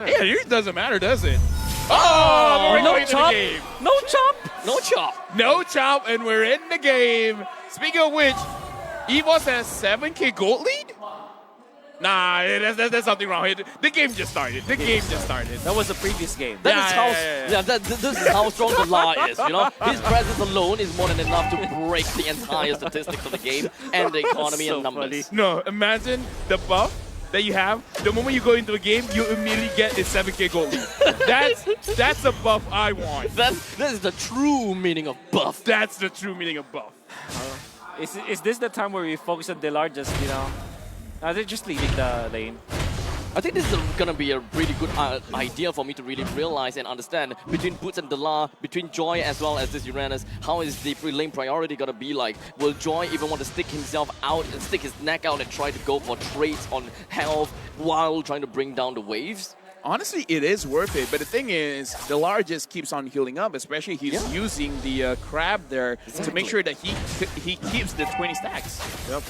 Yeah, it doesn't matter, does it? Oh, we're no going to the chop. game. No chop. No chop. No chop, and we're in the game. Speaking of which, EVOS has 7K gold lead? Nah, there's something wrong here. The game just started. The game just started. That was the previous game. This is how strong the law is, you know? His presence alone is more than enough to break the entire statistics of the game and the economy So and numbers. funny. No, imagine the buff that you have. The moment you go into a game, you immediately get a 7K gold lead. That's the buff I want. That is the true meaning of buff. That's the true meaning of buff. Is this the time where we focus on Delar just, you know? They're just leaving the lane. I think this is gonna be a really good idea for me to really realize and understand between Boots and Delar, between Joy as well as this Uranus, how is the lane priority gonna be like? Will Joy even want to stick himself out and stick his neck out and try to go for trades on health while trying to bring down the waves? Honestly, it is worth it, but the thing is, Delar just keeps on healing up, especially he's using the crab there to make sure that he keeps the 20 stacks. Yep.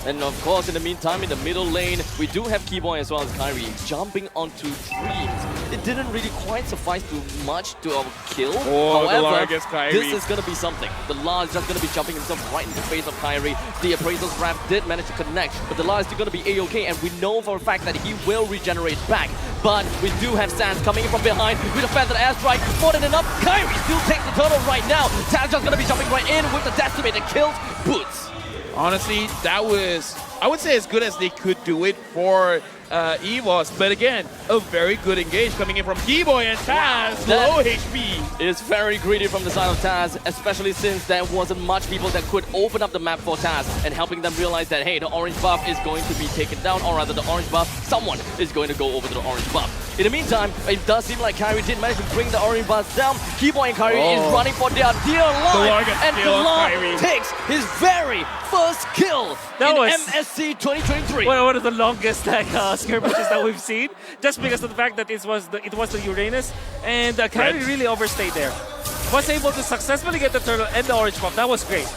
And of course, in the meantime, in the middle lane, we do have Keyboy as well as Kyrie jumping onto Dreams. It didn't really quite suffice too much to our kill. Oh, however, Delar against Kyrie. this is going to be something. Delar is just going to be jumping himself right in the face of Kyrie. The Appraisal's Wrap did manage to connect, but Delar is still going to be A-OK, and we know for a fact that he will regenerate back. But we do have Sans coming in from behind with a feathered airstrike. More than enough. Kyrie still takes the turtle right now. Sans just going to be jumping right in with the decimate that kills Boots. Honestly, that was, I would say, as good as they could do it for EVOS. But again, a very good engage coming in from Keyboy and Taz. Low HP. It's very greedy from the side of Taz, especially since there wasn't much people that could open up the map for Taz and helping them realize that, hey, the orange buff is going to be taken down, or rather the orange buff, someone is going to go over to the orange buff. In the meantime, it does seem like Kyrie did manage to bring the orange buff down. Keyboy and Kyrie is running for their dear life, and Delar takes his very first kill in MSC 2023. One of the longest skirmishes that we've seen, just because of the fact that it was the Uranus, and Kyrie really overstayed there. Was able to successfully get the turtle and the orange buff. That was great.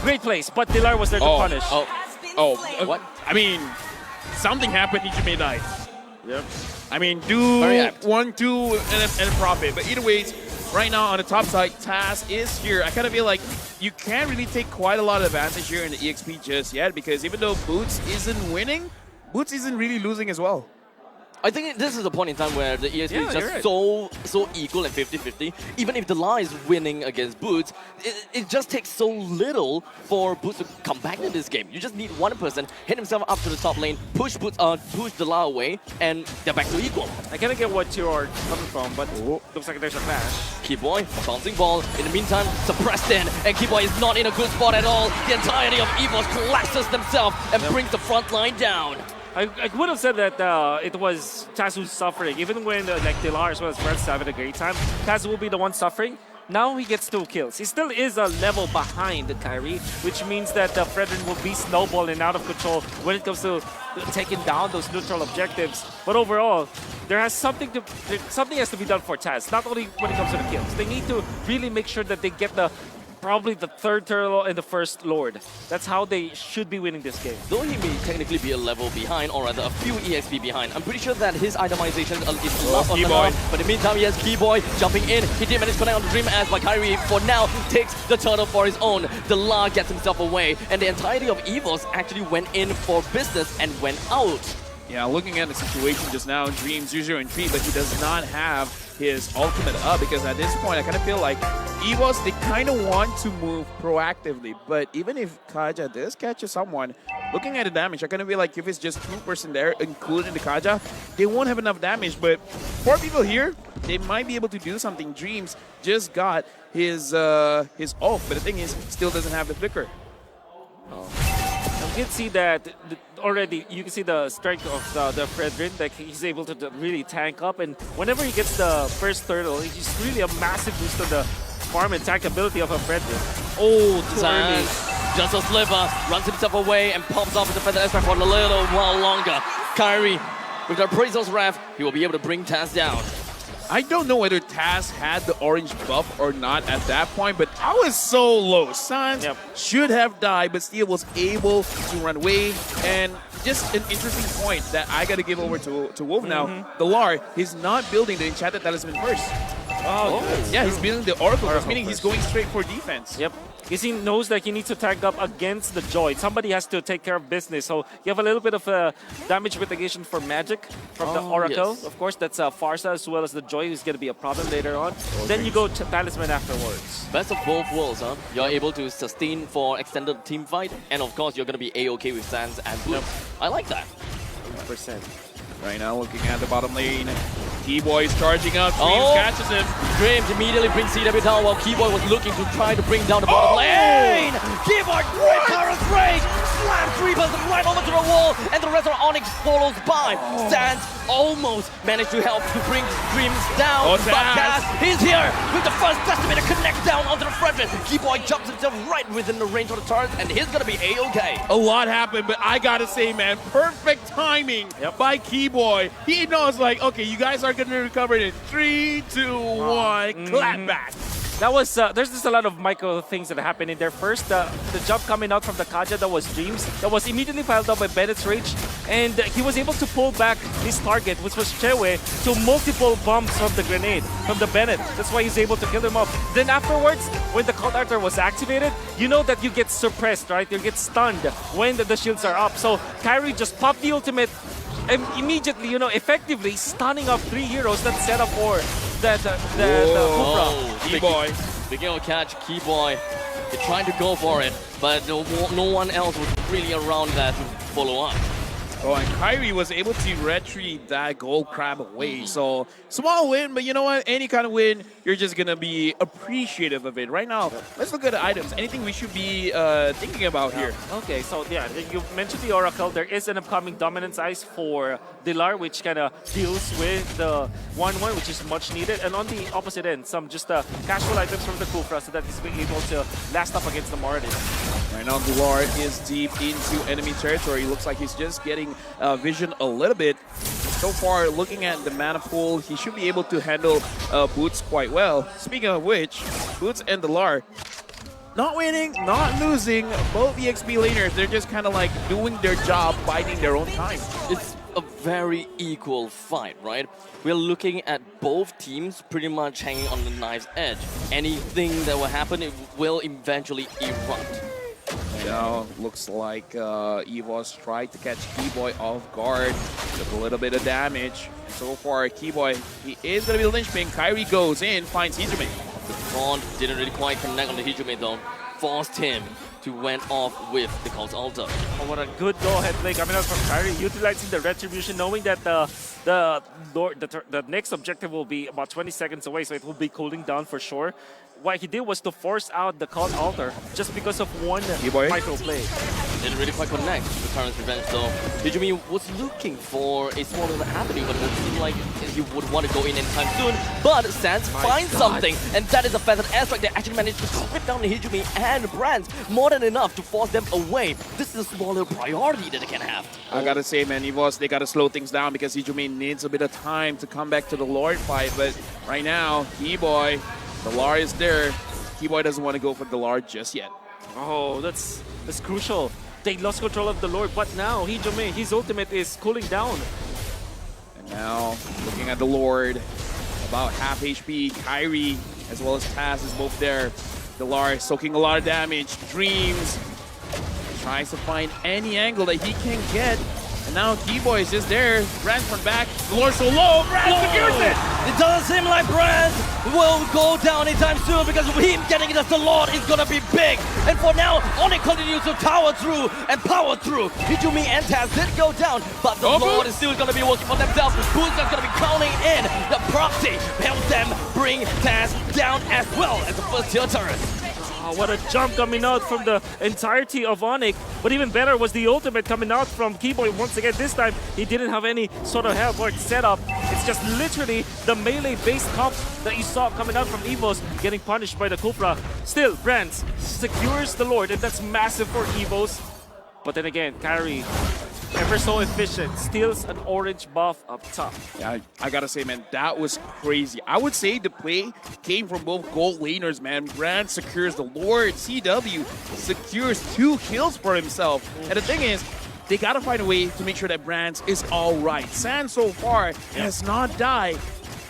Great place, but Delar was there to punish. What? I mean, something happened, Ichime died. Yep. I mean, do 1, 2, and a profit. But either ways, right now on the top side, Taz is here. I kind of feel like you can't really take quite a lot of advantage here in the EXP just yet, because even though Boots isn't winning, Boots isn't really losing as well. I think this is the point in time where the ESP is just so equal and 50-50. Even if Delar is winning against Boots, it just takes so little for Boots to come back in this game. You just need one person, hit himself up to the top lane, push Delar away, and they're back to equal. I kind of get what you are coming from, but looks like there's a clash. Keyboy, bouncing ball. In the meantime, suppressed in, and Keyboy is not in a good spot at all. The entirety of EVOS collapses themselves and brings the front line down. I would have said that it was Taz who's suffering. Even when Delar as well as Reds having a great time, Taz will be the one suffering. Now he gets 2 kills. He still is a level behind Kyrie, which means that Fredrin will be snowballing out of control when it comes to taking down those neutral objectives. But overall, something has to be done for Taz, not only when it comes to the kills. They need to really make sure that they get probably the 3rd turtle and the 1st Lord. That's how they should be winning this game. Though he may technically be a level behind, or rather a few EXP behind, I'm pretty sure that his itemization is enough on the line. But in the meantime, he has Keyboy jumping in. He did manage to connect on the Dream as by Kyrie for now takes the turtle for his own. Delar gets himself away, and the entirety of EVOS actually went in for business and went out. Yeah, looking at the situation just now, Dreams 0 and 3, but he does not have his ultimate up, because at this point I kind of feel like EVOS, they kind of want to move proactively, but even if Kaja does catch someone, looking at the damage, I kind of feel like if it's just 2% there, including the Kaja, they won't have enough damage. But 4 people here, they might be able to do something. Dreams just got his ult, but the thing is, still doesn't have the flicker. You can see that already. You can see the strength of the Fredrin. Like, he's able to really tank up, and whenever he gets the 1st turtle, it's just really a massive boost to the farm and tank ability of a Fredrin. Oh, too early. Just a sliver, runs himself away and pops off with the feather aspect for a little while longer. Kyrie, with the Appraisal's Wrath, he will be able to bring Taz down. I don't know whether Taz had the orange buff or not at that point, but I was so low. Sans should have died, but still was able to run away. And just an interesting point that I got to give over to Wolf now. The Lar, he's not building the Enchanted Talisman first. Yeah, he's building the Oracle, meaning he's going straight for defense. Yep. Because he knows that he needs to tag up against the Joy. Somebody has to take care of business. So you have a little bit of damage mitigation for magic from the Oracle. Yes. Of course, that's Farsa as well as the Joy, who's going to be a problem later on. Then you go to Talisman afterwards. Best of both worlds, huh? You're able to sustain for extended team fight, and of course, you're going to be A-okay with Sans and Blue. I like that. 100%. Right now, looking at the bottom lane, Keyboy is charging up. Dreams catches him. Dreams immediately brings CW down while Keyboy was looking to try to bring down the bottom lane. Keyboy, great Tyrant's Rage, slams Reapers right over to the wall, and the rest of ONIC follows by. Sans almost managed to help to bring Dreams down. But Taz is here with the first decimator connect down onto the front end. Keyboy jumps himself right within the range of the turret, and he's gonna be A-okay. A lot happened, but I gotta say, man, perfect timing by Keyboy. He knows, like, okay, you guys are gonna recover in 3, 2, 1, clap back. That was, there's just a lot of micro things that happened in there. First, the jump coming out from the Kaja, that was Dreams. That was immediately piled up by Bennett's Rage. And he was able to pull back his target, which was Chewe, to multiple bombs from the grenade, from the Bennett. That's why he's able to kill him off. Then afterwards, when the Cult Arthur was activated, you know that you get suppressed, right? You get stunned when the shields are up. So Kyrie just popped the ultimate, and immediately, you know, effectively stunning up 3 heroes that set up for the Kufra. Keyboy. Speaking of catch, Keyboy, they're trying to go for it, but no one else was really around that to follow up. Oh, and Kyrie was able to retrieve that gold crab away. So, small win, but you know what? Any kind of win, you're just going to be appreciative of it. Right now, let's look at the items. Anything we should be thinking about here? Okay, so yeah, you mentioned the Oracle. There is an upcoming Dominance Ice for Dilar, which kind of deals with the 1-1, which is much needed. And on the opposite end, some just casual items from the Kufra so that he's being able to last up against the Moradin. Right now, Dilar is deep into enemy territory. Looks like he's just getting vision a little bit. So far, looking at the mana pool, he should be able to handle Boots quite well. Speaking of which, Boots and Dilar, not winning, not losing. Both EXP laners, they're just kind of like doing their job, biding their own time. It's a very equal fight, right? We're looking at both teams pretty much hanging on the knife's edge. Anything that will happen, it will eventually erupt. Now, looks like EVOS tried to catch Keyboy off guard. Took a little bit of damage. So far, Keyboy, he is going to be the linchpin. Kyrie goes in, finds Hijime. The front didn't really quite connect on the Hijime though. Forced him to went off with the Cult Altar. Oh, what a good go-ahead play coming out from Kyrie, utilizing the Retribution, knowing that the next objective will be about 20 seconds away, so it will be cooling down for sure. What he did was to force out the Cult Altar just because of one micro play. Didn't really quite connect with Tyrant's Revenge though. Hijime was looking for a small little happening, but it seemed like he would want to go in anytime soon. But Sans finds something, and that is a Feathered Airstrike that actually managed to slip down the Hijime and Brands more than enough to force them away. This is a small little priority that they can have. I gotta say, man, EVOS, they gotta slow things down because Hijime needs a bit of time to come back to the Lord fight. But right now, Keyboy, the Lar is there. Keyboy doesn't want to go for the Lar just yet. Oh, that's crucial. They lost control of the Lord, but now Hijime, his ultimate is cooling down. And now, looking at the Lord, about half HP. Kyrie, as well as Taz, is both there. The Lar soaking a lot of damage. Dreams tries to find any angle that he can get. And now Keyboy is just there. Brand from back. The Lord so low. Brand secures it. It doesn't seem like Brand will go down anytime soon because him getting it as the Lord is gonna be big. And for now, ONIC continues to tower through and power through. Hijime and Taz did go down, but the Lord is still gonna be working for themselves. Boots are gonna be counting in. The proxy helps them bring Taz down as well as the first tier turret. Oh, what a jump coming out from the entirety of ONIC. But even better was the ultimate coming out from Keyboy. Once again, this time, he didn't have any sort of help or setup. It's just literally the melee-based comp that you saw coming out from EVOS getting punished by the Kufra. Still, Brands secures the Lord, and that's massive for EVOS. But then again, Kyrie Ever so efficient. Steals an orange buff up top. Yeah, I gotta say, man, that was crazy. I would say the play came from both gold laners, man. Brand secures the Lord. CW secures 2 kills for himself. And the thing is, they gotta find a way to make sure that Brands is all right. San so far has not died.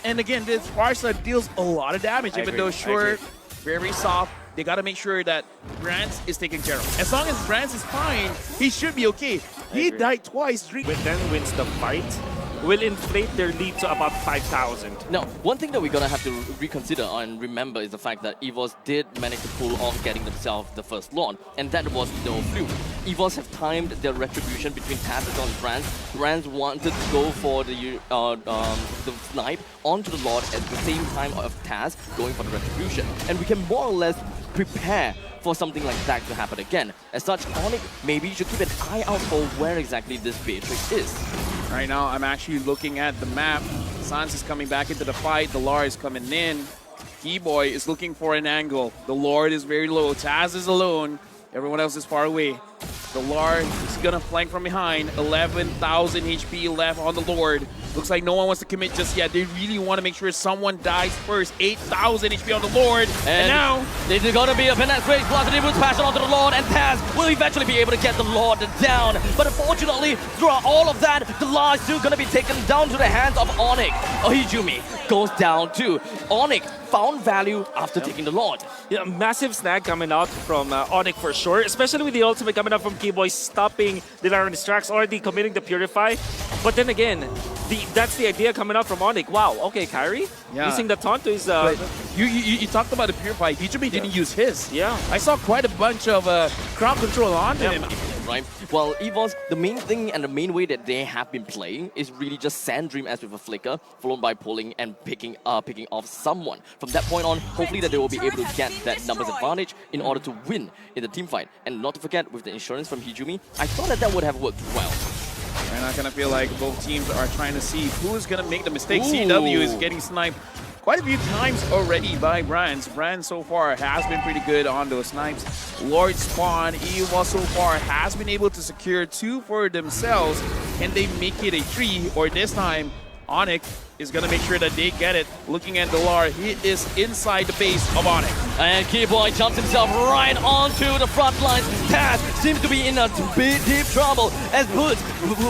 And again, this Farsa deals a lot of damage, even though short, very soft. They gotta make sure that Brands is taken care of. As long as Brands is fine, he should be okay. He died twice. Then wins the fight, will inflate their lead to about 5,000. Now, one thing that we're gonna have to reconsider and remember is the fact that EVOS did manage to pull off getting themselves the first Lord, and that was no fluke. EVOS have timed their retribution between Taz and Brands. Brands wanted to go for the snipe onto the Lord at the same time of Taz going for the retribution, and we can more or less prepare for something like that to happen again. As such, ONIC maybe should keep an eye out for where exactly this Beatrix is. Right now, I'm actually looking at the map. Sans is coming back into the fight. The Lord is coming in. Keyboy is looking for an angle. The Lord is very low. Taz is alone. Everyone else is far away. The Lord is gonna flank from behind. 11,000 HP left on the Lord. Looks like no one wants to commit just yet. They really want to make sure someone dies first. 8,000 HP on the Lord. And now there's gonna be a penetrate positive boost passion onto the Lord, and Taz will eventually be able to get the Lord down. But unfortunately, throughout all of that, the Lord is still gonna be taken down to the hands of ONIC. Ohijumi goes down too. ONIC found value after taking the Lord. Yeah, massive snag coming out from ONIC for sure, especially with the ultimate coming out from Keyboy, stopping the Laren's tracks, already committing the Purify. But then again, that's the idea coming out from ONIC. Wow, okay, Kyrie using the taunt to his... you talked about the Purify. Hijumi didn't use his. Yeah. I saw quite a bunch of crowd control on him. Right? Well, EVOS, the main thing and the main way that they have been playing is really just Sand Dream as with a flicker, followed by pulling and picking off someone. From that point on, hopefully that they will be able to get that numbers advantage in order to win in the team fight. And not to forget, with the insurance from Hijumi, I thought that would have worked well. And I kind of feel like both teams are trying to see who's going to make the mistake. CW is getting sniped quite a few times already by Brands. Brands so far has been pretty good on those snipes. Lord Spawn, EVOS so far has been able to secure 2 for themselves. Can they make it a 3? Or this time, ONIC is going to make sure that they get it. Looking at Delar, he is inside the base of ONIC. And Keyboy jumps himself right onto the front lines. Taz seems to be in a deep trouble as Boots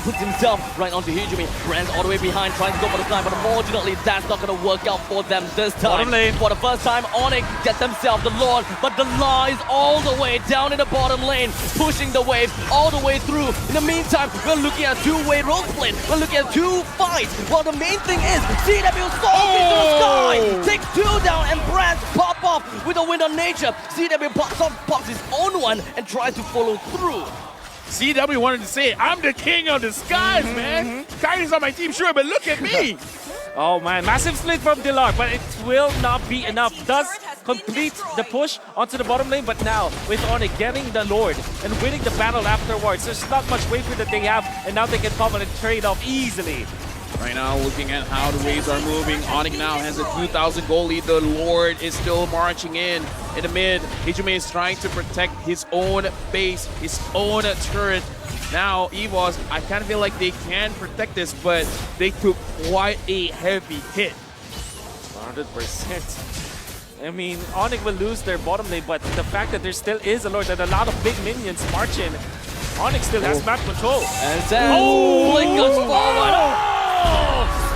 puts himself right onto Hijumi. Brands all the way behind, trying to go for the snipe, but unfortunately that's not going to work out for them this time. Bottom lane. For the first time, ONIC gets themselves the Lord, but the Law is all the way down in the bottom lane, pushing the waves all the way through. In the meantime, we're looking at a 2-way road split. We're looking at 2 fights. Well, the main thing is CW soars into the sky, takes 2 down, and Brands pop off with a win on nature. CW pops his own one and tries to follow through. CW wanted to say, I'm the king of the skies, man. Kyrie's on my team, sure, but look at me. Oh man, massive split from Delar, but it will not be enough. Does complete the push onto the bottom lane, but now with ONIC getting the Lord and winning the battle afterwards, there's not much wafer that they have, and now they can come and trade off easily. Right now, looking at how the waves are moving, ONIC now has a 2,000 goal lead. The Lord is still marching in the mid. Hijime is trying to protect his own base, his own turret. Now, EVOS, I kind of feel like they can protect this, but they took quite a heavy hit. 100%. I mean, ONIC will lose their bottom lane, but the fact that there still is a Lord and a lot of big minions marching, ONIC still has map control. And Sands flickers forward.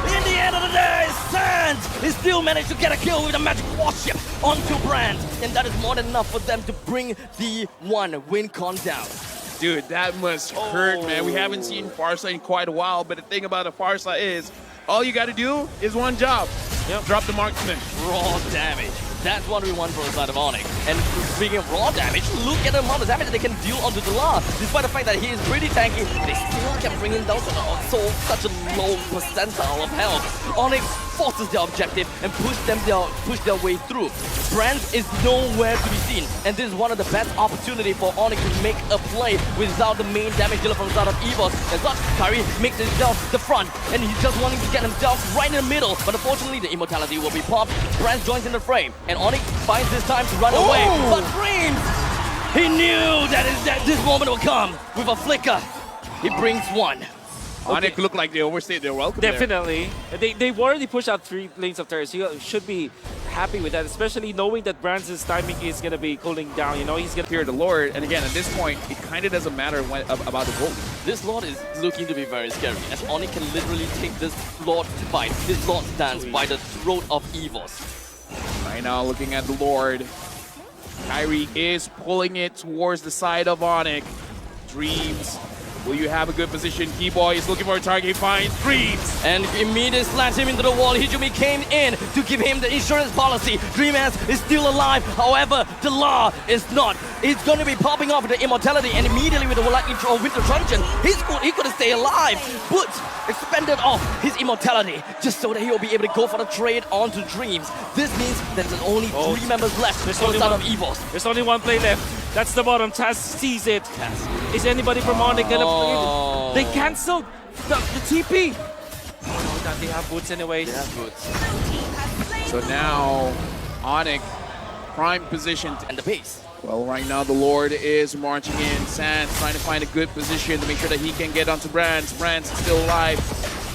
In the end of the day, Sands is still managed to get a kill with a magic warship onto Brands, and that is more than enough for them to bring the win con down. Dude, that must hurt, man. We haven't seen Farsa in quite a while, but the thing about a Farsa is, all you got to do is one job. Drop the marksman. Raw damage. That's what we want from the side of ONIC. And speaking of raw damage, look at the amount of damage that they can deal onto Delar. Despite the fact that he is pretty tanky, they still can bring him down to such a low percentile of health. ONIC forces their objective and push their way through. Brands is nowhere to be seen, and this is one of the best opportunities for ONIC to make a play without the main damage dealer from the side of EVOS. As such, Kyrie makes himself the front, and he's just wanting to get himself right in the middle, but unfortunately the immortality will be popped. Brands joins in the frame, and ONIC finds this time to run away, but Dreams! He knew that this moment would come with a flicker. He brings one. ONIC look like they overstayed their welcome there. Definitely. They've already pushed out 3 lanes of turrets. You should be happy with that, especially knowing that Brand's timing is going to be cooling down. You know, he's going to Fear the Lord, and again, at this point, it kind of doesn't matter about the gold. This Lord is looking to be very scary, as ONIC can literally take this Lord fight, this Lord stance by the throat of EVOS. Right now, looking at the Lord, Kyrie is pulling it towards the side of ONIC. Dreams, will you have a good position? Keyboy is looking for a target. He finds Dreams. And immediately slams him into the wall. Hijumi came in to give him the insurance policy. Dreamers is still alive. However, the law is not. It's going to be popping off with the immortality, and immediately with the intro of Winter Truncheon, he could stay alive, but expended off his immortality just so that he will be able to go for the trade onto Dreams. This means there's only 3 members left for the start of EVOS. There's only 1 play left. That's the bottom. Taz sees it. Is anybody from ONIC gonna play it? They canceled the TP. Oh, that they have boots anyways. They have boots. So now, ONIC, prime position. And the base. Well, right now the Lord is marching in. Sans trying to find a good position to make sure that he can get onto Brands. Brands is still alive.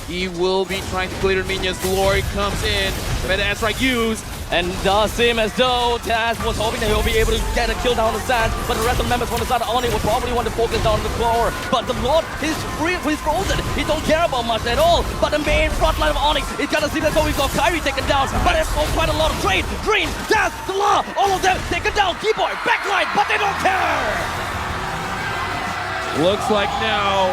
He will be trying to clear minions. The Lord comes in. Better strike used. And does seem as though Taz was hoping that he'll be able to get a kill down on Sans, but the rest of the members from the side of ONIC will probably want to focus down the core. But the Lord is free, he's frozen. He don't care about much at all. But the main front line of ONIC is gonna seem as though we've got Kyrie taken down. But there's quite a lot of trade. Dream, Taz, the Law, all of them taken down. Keyboy, backline, but they don't care. Looks like now